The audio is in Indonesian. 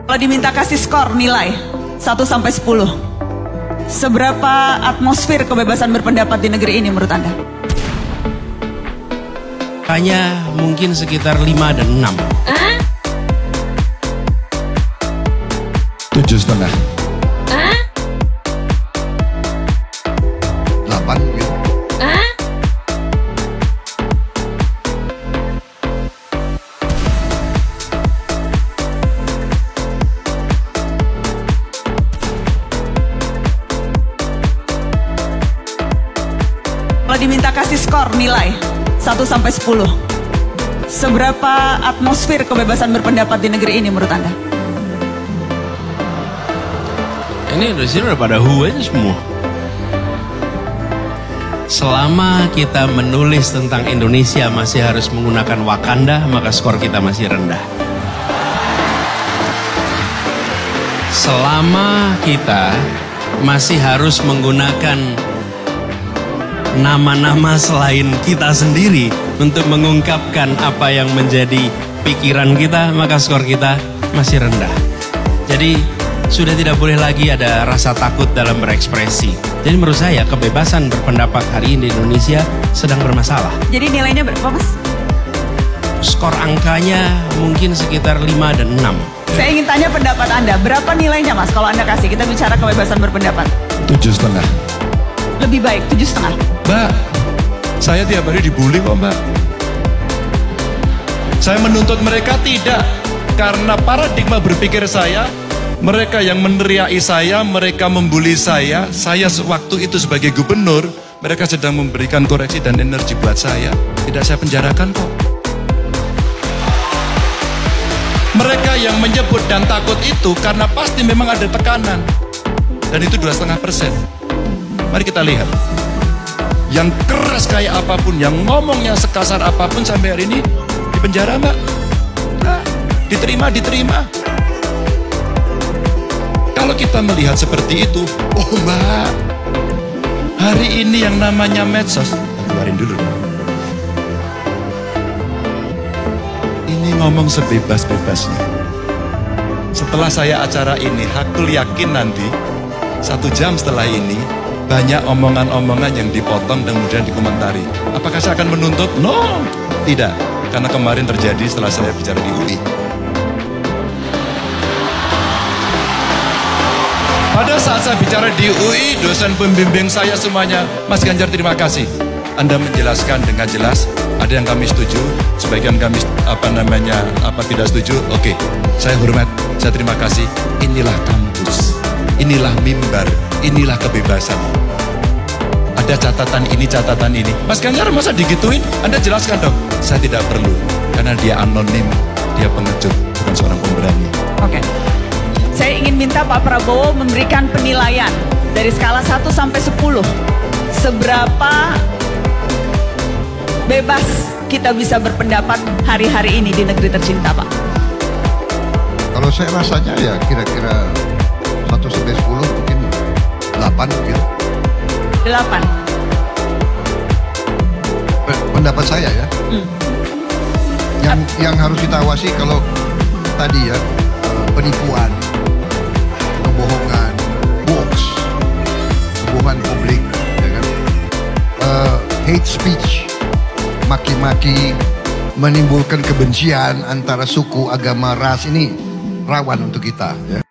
Kalau diminta kasih skor nilai 1 sampai 10, seberapa atmosfer kebebasan berpendapat di negeri ini menurut Anda? Hanya mungkin sekitar 5 dan 6. 7,5. 8 gitu. Kalau diminta kasih skor nilai 1 sampai 10, seberapa atmosfer kebebasan berpendapat di negeri ini menurut Anda? Ini di sini udah pada aja semua. Selama kita menulis tentang Indonesia masih harus menggunakan Wakanda, maka skor kita masih rendah. Selama kita masih harus menggunakan nama-nama selain kita sendiri untuk mengungkapkan apa yang menjadi pikiran kita, maka skor kita masih rendah. Jadi sudah tidak boleh lagi ada rasa takut dalam berekspresi. Jadi menurut saya kebebasan berpendapat hari ini di Indonesia sedang bermasalah. Jadi nilainya berapa, Mas? Skor angkanya mungkin sekitar 5 dan 6. Saya ingin tanya pendapat Anda, berapa nilainya Mas kalau Anda kasih? Kita bicara kebebasan berpendapat. 7,5. Lebih baik 7,5. Mbak, saya tiap hari dibully kok Mbak. Saya menuntut mereka tidak, karena paradigma berpikir saya, mereka yang meneriaki saya, mereka membuli saya waktu itu sebagai gubernur, mereka sedang memberikan koreksi dan energi buat saya. Tidak saya penjarakan kok. Mereka yang menyebut dan takut itu karena pasti memang ada tekanan. Dan itu 2,5%. Mari kita lihat. Yang keras kayak apapun, yang ngomongnya sekasar apapun sampai hari ini di penjara Mbak. Nah, diterima. Kalau kita melihat seperti itu, oh Mbak, hari ini yang namanya medsos, keluarin dulu. Ini ngomong sebebas-bebasnya. Setelah saya acara ini, aku yakin nanti 1 jam setelah ini banyak omongan-omongan yang dipotong dan kemudian dikomentari. Apakah saya akan menuntut? No, tidak. Karena kemarin terjadi setelah saya bicara di UI. Pada saat saya bicara di UI, dosen pembimbing saya semuanya, Mas Ganjar terima kasih. Anda menjelaskan dengan jelas, ada yang kami setuju, sebagian kami tidak setuju. Oke, saya hormat, saya terima kasih. Inilah kampus, inilah mimbar, inilah kebebasan. Ada catatan ini. Mas Ganjar masa digituin? Anda jelaskan dong. Saya tidak perlu, karena dia anonim, dia pengecut, bukan seorang pemberani. Oke. Saya ingin minta Pak Prabowo memberikan penilaian dari skala 1 sampai 10. Seberapa bebas kita bisa berpendapat hari-hari ini di negeri tercinta, Pak? Kalau saya rasanya ya kira-kira 1 sampai 10 mungkin 8 gitu. 8. Pendapat saya ya. Yang harus kita awasi kalau tadi ya penipuan, kebohongan, hoax, kebohongan publik, ya kan? Hate speech, maki-maki, menimbulkan kebencian antara suku, agama, ras, ini rawan untuk kita. Ya.